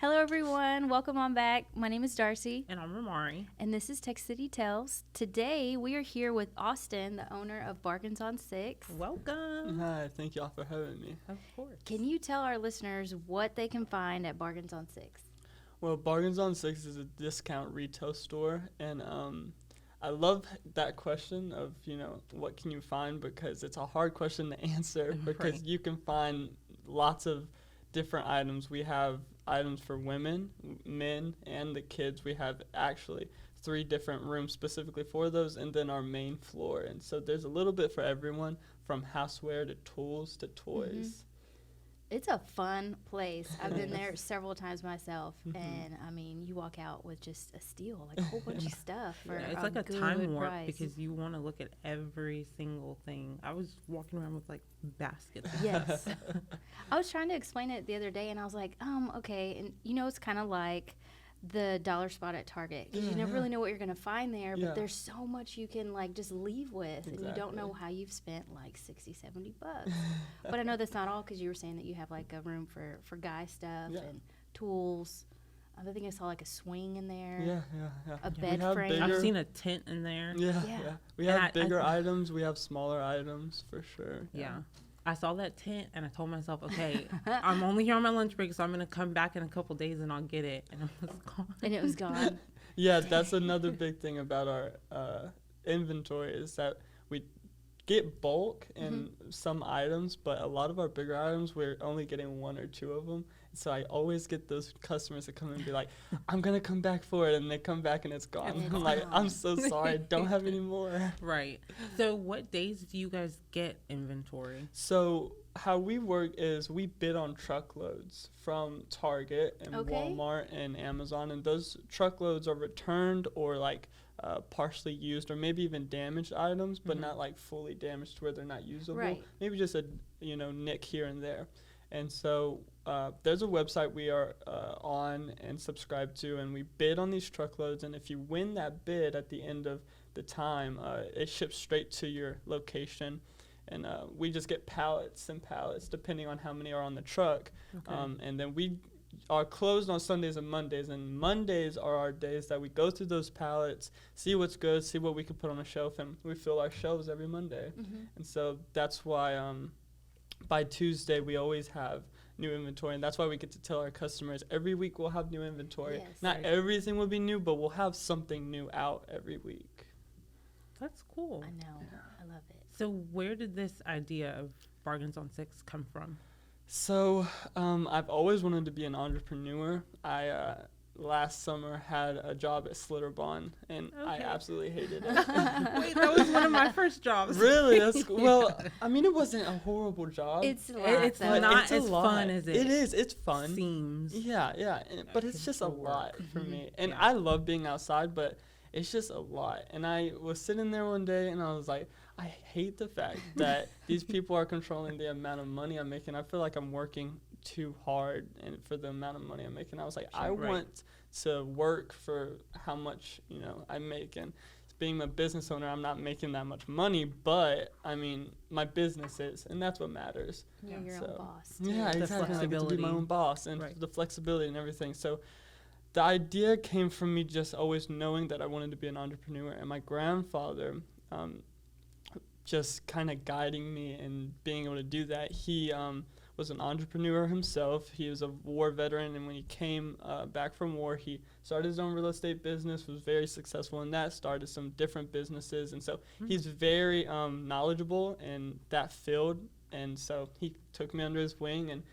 Hello, everyone. Welcome on back. My name is Darcy, And I'm Ramari. and this is Tech City Tales. Today, we are here with Austin, the owner of Bargains on Six. Welcome. Hi, thank y'all for having me. Of course. Can you tell our listeners what they can find at Bargains on Six? Well, Bargains on Six is a discount retail store, and I love that question of, what can you find, because it's a hard question to answer because Right. you can find lots of different items. We have items for women, men, and the kids. We have actually 3 different rooms specifically for those, and then our main floor. And so there's a little bit for everyone, from houseware to tools to toys. It's a fun place. I've been there several times myself, and I mean, you walk out with just a steal, like a whole bunch of stuff for It's a like a good time warp price. because you want to look at every single thing. I was walking around with like baskets. Yes. I was trying to explain it the other day, and I was like, okay. And it's kind of like the dollar spot at Target, because you never really know what you're going to find there, but there's so much you can like just leave with, and you don't know how you've spent like 60, 70 bucks. But I know that's not all, because you were saying that you have like a room for guy stuff and tools. I think I saw like a swing in there. Yeah. A We bed have frame. bigger- I've seen a tent in there. Yeah. We And have I bigger items. We have smaller items for sure. Yeah. I saw that tent and I told myself, okay, I'm only here on my lunch break, so I'm going to come back in a couple days and I'll get it. And it was gone. And it was gone. Yeah, that's another big thing about our inventory is that we get bulk in some items, but a lot of our bigger items, we're only getting 1 or 2 of them. So I always get those customers that come and be like, I'm going to come back for it. And they come back and it's gone. And it's I'm like, gone. I'm so sorry. I don't have any more. Right. So what days do you guys get inventory? So how we work is we bid on truckloads from Target and Walmart and Amazon, and those truckloads are returned or like partially used or maybe even damaged items, but not like fully damaged to where they're not usable. Right. Maybe just a nick here and there. And so there's a website we are on and subscribe to, and we bid on these truckloads, and if you win that bid at the end of the time, it ships straight to your location. And we just get pallets and pallets depending on how many are on the truck. Okay. And then we are closed on Sundays and Mondays. And Mondays are our days that we go through those pallets, see what's good, see what we can put on a shelf. And we fill our shelves every Monday. And so that's why by Tuesday we always have new inventory. And that's why we get to tell our customers every week we'll have new inventory. Yes. Not everything will be new, but we'll have something new out every week. That's cool. I know. I love it. So where did this idea of Bargains on Six come from? So I've always wanted to be an entrepreneur. I last summer had a job at Slitterbond, and I Okay. absolutely hated it. Wait, that was one of my first jobs. Really? That's well. I mean, it wasn't a horrible job. It's a lot, It's though. not it's a as lot. fun as It is. It's fun. seems. Yeah. But it's It's just a the work. lot for me, and Yeah. I love being outside, but it's just a lot. And I was sitting there one day, and I was like, I hate the fact that these people are controlling the amount of money I'm making. I feel like I'm working too hard and for the amount of money I'm making. I was like, I Right. want to work for how much I make. And being a business owner, I'm not making that much money, but I mean, my business is, and that's what matters. You're your So, own boss. Too. Yeah, The exactly. I get to be flexibility. my own boss and Right. the flexibility and everything. So the idea came from me just always knowing that I wanted to be an entrepreneur, and my grandfather just kind of guiding me and being able to do that. He was an entrepreneur himself. He was a war veteran, and when he came back from war, he started his own real estate business, was very successful in that, started some different businesses, and so he's very knowledgeable in that field. And so he took me under his wing, and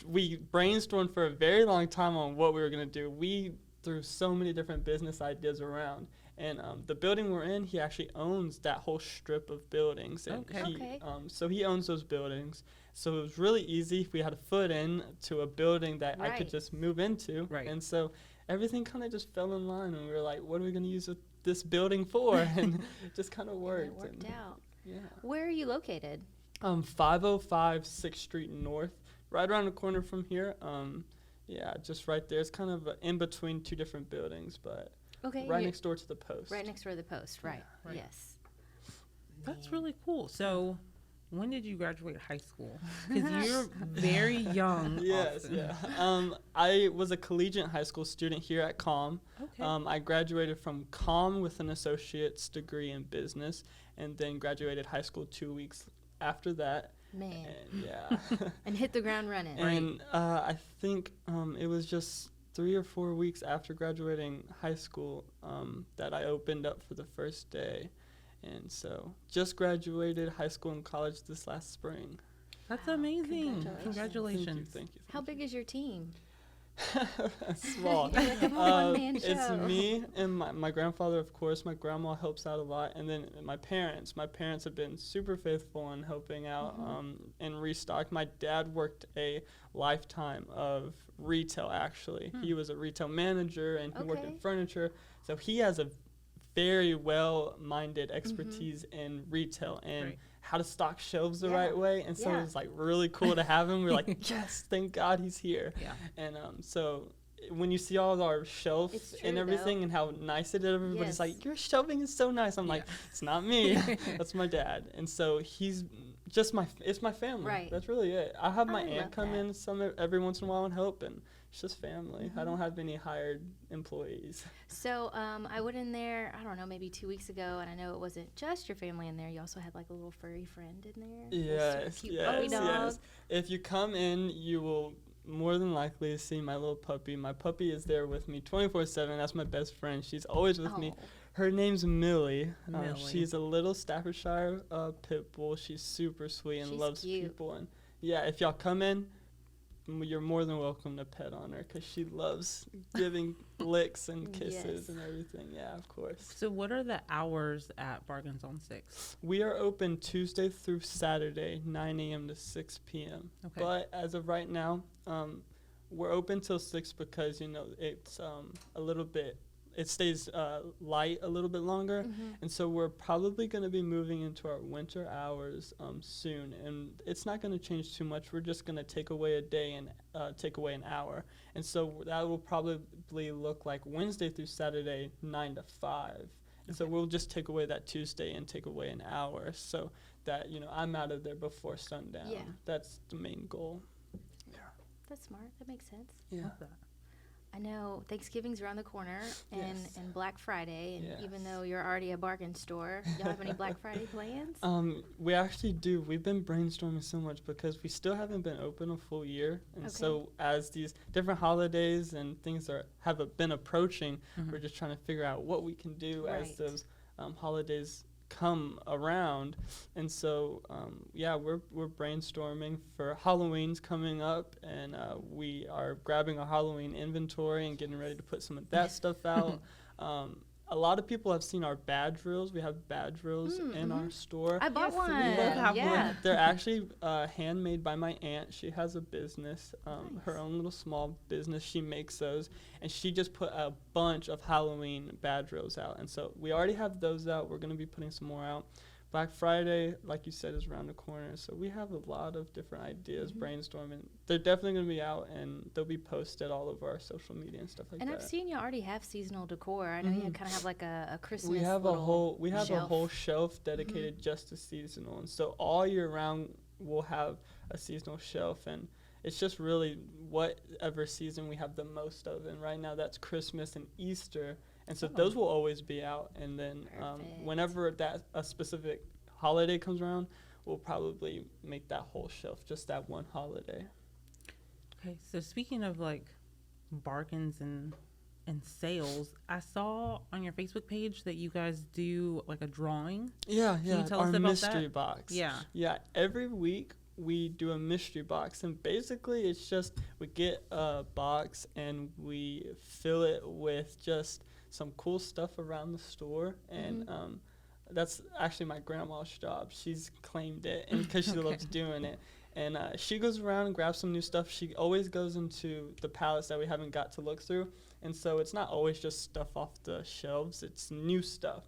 we brainstormed for a very long time on what we were going to do. We threw so many different business ideas around. And the building we're in, he actually owns that whole strip of buildings. And Okay. so he owns those buildings. So it was really easy if we had a foot in to a building that I could Right. just move into. Right. And so everything kind of just fell in line. And we were like, what are we going to use this building for? And it just kind of And worked. it worked out. Yeah. Where are you located? 505 6th Street North, right around the corner from here. Yeah, just right there. It's kind of in between 2 different buildings, but Okay. right next door to the Post. Right next door to the post. Right. Right. Yes. That's really cool. So when did you graduate high school? Because you're very young. Yes, often. yeah. I was a collegiate high school student here at COM. Okay. I graduated from COM with an associate's degree in business, and then graduated high school 2 weeks after that. Man. And yeah. And hit the ground running. And I think it was just 3 or 4 weeks after graduating high school that I opened up for the first day. And so just graduated high school and college this last spring. That's Wow. amazing. Congratulations. Thank you. How big is your team? Small. You're like a one-man It's show. me and my grandfather, of course. My grandma helps out a lot, and then my parents. My parents have been super faithful in helping out and restock. My dad worked a lifetime of retail, actually. He was a retail manager, and he worked in Okay. furniture. So he has a very well-minded expertise in retail and Right. how to stock shelves the Yeah. right way. And so Yeah. it was like really cool to have him. We're like, yes, thank God he's here. Yeah. And so when you see all of our shelves It's and true, everything and how nice it is, everybody's Yes. like, your shelving is so nice. I'm like, it's not me. That's my dad. And so he's just it's my family. Right. That's really it. I have my I love aunt come that. in every once in a while and help, and it's just family. I don't have any hired employees. So I went in there, I don't know, maybe 2 weeks ago, and I know it wasn't just your family in there. You also had like a little furry friend in there. Yes, Cute puppy yes, dog. yes. If you come in, you will more than likely see my little puppy. My puppy is there with me 24/7. That's my best friend. She's always with me. Oh. Her name's Millie. Millie. She's a little Staffordshire pit bull. She's super sweet and She's loves cute. people. And yeah, if y'all come in, you're more than welcome to pet on her because she loves giving licks and kisses Yes. and everything. Yeah, of course. So what are the hours at Bargains on 6? We are open Tuesday through Saturday, 9 a.m. to 6 p.m. Okay. But as of right now, we're open till 6 because, it's a little bit, it stays light a little bit longer. And so we're probably going to be moving into our winter hours soon. And it's not going to change too much. We're just going to take away a day and take away an hour. And so that will probably look like Wednesday through Saturday, 9 to 5. And so we'll just take away that Tuesday and take away an hour so that, I'm out of there before sundown. Yeah. That's the main goal. That's smart. That makes sense. Yeah. Love that. I know Thanksgiving's around the corner and, Yes. and Black Friday. And Yes. even though you're already a bargain store, y'all have any Black Friday plans? We actually do. We've been brainstorming so much because we still haven't been open a full year. And Okay. so as these different holidays and things have been approaching, we're just trying to figure out what we can do as Right. those holidays come around. And so, we're brainstorming for Halloween's coming up, and we are grabbing our Halloween inventory and getting ready to put some of that stuff out. A lot of people have seen our badge reels. We have badge reels in our store. I bought Yes, one. we both have Yeah. one. They're actually handmade by my aunt. She has a business, her own little small business. She makes those, and she just put a bunch of Halloween badge reels out. And so we already have those out. We're going to be putting some more out. Black Friday, like you said, is around the corner. So we have a lot of different ideas brainstorming. They're definitely going to be out, and they'll be posted all over our social media and stuff like And that. I've seen you already have seasonal decor. I know you kind of have like a Christmas. We have a little whole shelf. shelf dedicated just to seasonal, and so all year round we'll have a seasonal shelf, and it's just really whatever season we have the most of. And right now that's Christmas and Easter, and so those will always be out. And then Perfect. whenever a specific holiday comes around, we'll probably make that whole shelf just that one holiday. Okay, so speaking of like bargains and sales, I saw on your Facebook page that you guys do like a drawing. Yeah, you tell our us about mystery that? box. Yeah. Yeah, every week we do a mystery box, and basically it's just we get a box and we fill it with just some cool stuff around the store, and that's actually my grandma's job. She's claimed it, and because she loves doing it. And she goes around and grabs some new stuff. She always goes into the pallets that we haven't got to look through. And so it's not always just stuff off the shelves. It's new stuff.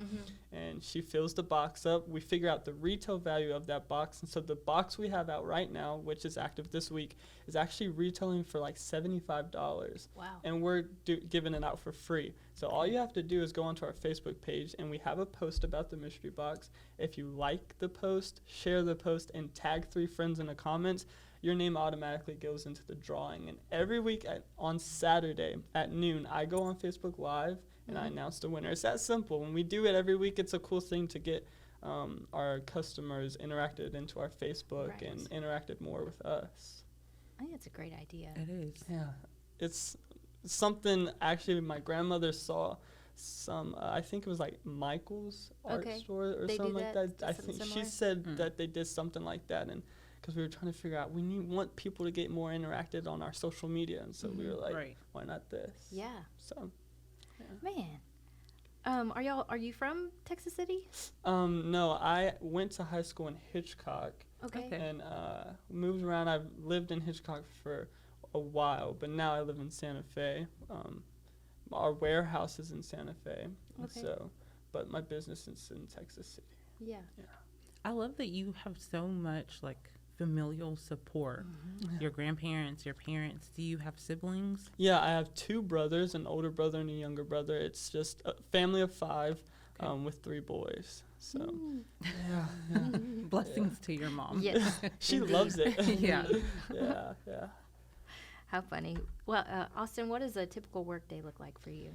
And she fills the box up. We figure out the retail value of that box. And so the box we have out right now, which is active this week, is actually retailing for like $75. Wow. And we're giving it out for free. So all you have to do is go onto our Facebook page, and we have a post about the mystery box. If you like the post, share the post, and tag 3 friends in the comments, your name automatically goes into the drawing. And every week on Saturday at noon, I go on Facebook Live and I announce the winner. It's that simple. When we do it every week, it's a cool thing to get our customers interacted into our Facebook and interacted more with us. I think it's a great idea. It is. Yeah. It's something actually my grandmother saw some, I think it was like Michael's art store or something like that. I think she said that they did something like that. And because we were trying to figure out, want people to get more interacted on our social media. And so we were like, why not this? Yeah. So, Man. Are you from Texas City? No, I went to high school in Hitchcock. Okay. And moved around. I've lived in Hitchcock for a while, but now I live in Santa Fe. Our warehouse is in Santa Fe. Okay. So, but my business is in Texas City. Yeah. I love that you have so much like familial support. Your grandparents, your parents. Do you have siblings? Yeah, I have 2 brothers, an older brother and a younger brother. It's just a family of 5 with 3 boys. So, Blessings to your mom. Yes. she loves it. Yeah. Yeah. How funny. Well, Austin, what does a typical work day look like for you?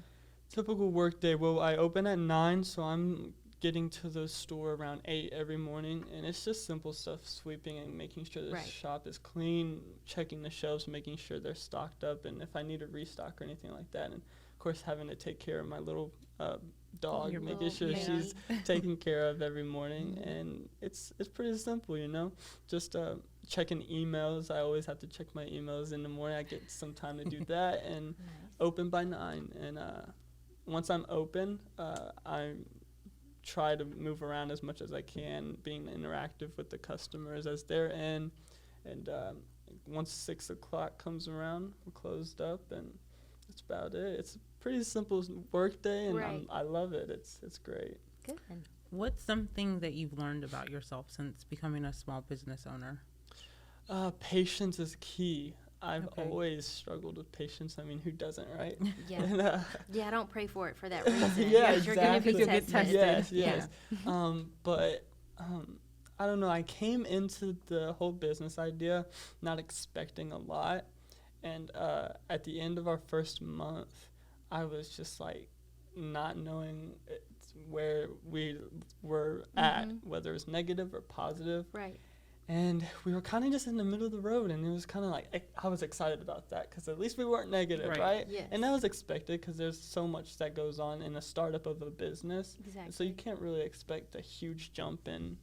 Typical work day. Well, I open at 9, so I'm getting to the store around 8 every morning, and it's just simple stuff, sweeping and making sure the shop is clean, checking the shelves, making sure they're stocked up, and if I need a restock or anything like that. And of course, having to take care of my little dog, making sure she's taken care of every morning. And it's pretty simple, just checking emails. I always have to check my emails in the morning. I get some time to do that, and open by 9. And once I'm open, I try to move around as much as I can, being interactive with the customers as they're in. And once 6 o'clock comes around, we're closed up, and that's about it. It's a pretty simple work day, and I love it. It's great. Good. What's something that you've learned about yourself since becoming a small business owner? Patience is key. I've always struggled with patience. I mean, who doesn't, right? Yeah. And, I don't pray for it for that reason. Yeah, You're going to be exactly. tested. Yes. But I don't know. I came into the whole business idea not expecting a lot. And at the end of our first month, I was just like not knowing where we were at, whether it was negative or positive. Right. And we were kind of just in the middle of the road, and it was kind of like, I was excited about that because at least we weren't negative, right? Yes. And that was expected because there's so much that goes on in a startup of a business. Exactly. So you can't really expect a huge jump in,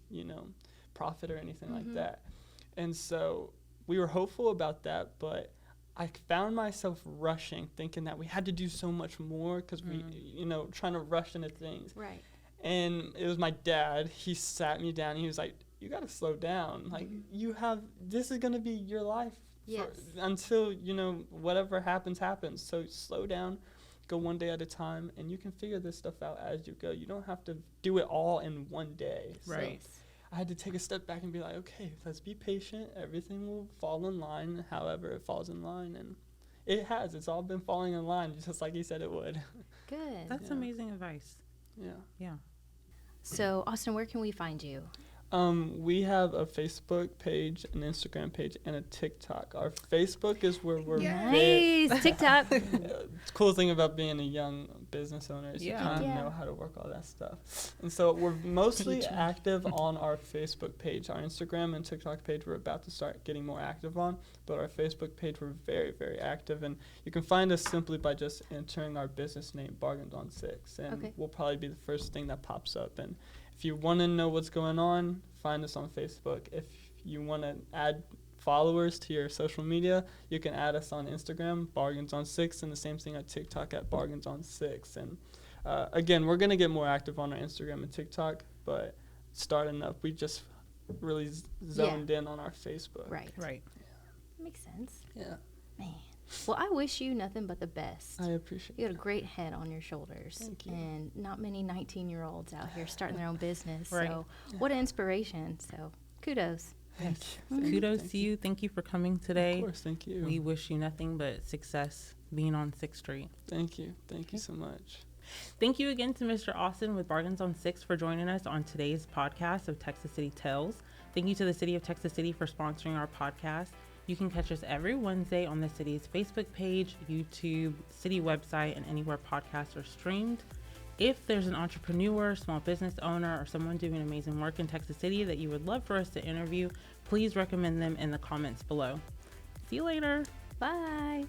profit or anything like that. And so we were hopeful about that, but I found myself rushing, thinking that we had to do so much more because we, trying to rush into things. Right. And it was my dad. He sat me down, and he was like, you got to slow down. Like, this is going to be your life until, whatever happens. So slow down, go one day at a time, and you can figure this stuff out as you go. You don't have to do it all in one day. Right. So I had to take a step back and be like, okay, let's be patient. Everything will fall in line, however it falls in line. And it has. It's all been falling in line, just like he said it would. Good. That's amazing advice. Yeah. So, Austin, where can we find you? We have a Facebook page, an Instagram page, and a TikTok. Our Facebook is where we're Nice. TikTok. The cool thing about being a young business owner is you kind of know how to work all that stuff. And so we're mostly active on our Facebook page. Our Instagram and TikTok page we're about to start getting more active on, but our Facebook page we're very, very active. And you can find us simply by just entering our business name, Bargains on 6, and we'll probably be the first thing that pops up. And if you want to know what's going on, find us on Facebook. If you want to add followers to your social media, you can add us on Instagram, Bargains on 6, and the same thing at TikTok at Bargains on 6. And again, we're going to get more active on our Instagram and TikTok, but starting up, we just really zoned in on our Facebook. Right. Yeah. Makes sense. Yeah. Man. Well, I wish you nothing but the best. I appreciate it. You got a great head on your shoulders. Thank you. And not many 19-year-olds out here starting their own business. Right. So what an inspiration. So kudos. Thank you. Kudos to you. Thank you for coming today. Of course, thank you. We wish you nothing but success being on 6th Street. Thank you. Thank you so much. Thank you again to Mr. Austin with Bargains on Six for joining us on today's podcast of Texas City Tells. Thank you to the City of Texas City for sponsoring our podcast. You can catch us every Wednesday on the city's Facebook page, YouTube, city website, and anywhere podcasts are streamed. If there's an entrepreneur, small business owner, or someone doing amazing work in Texas City that you would love for us to interview, please recommend them in the comments below. See you later. Bye.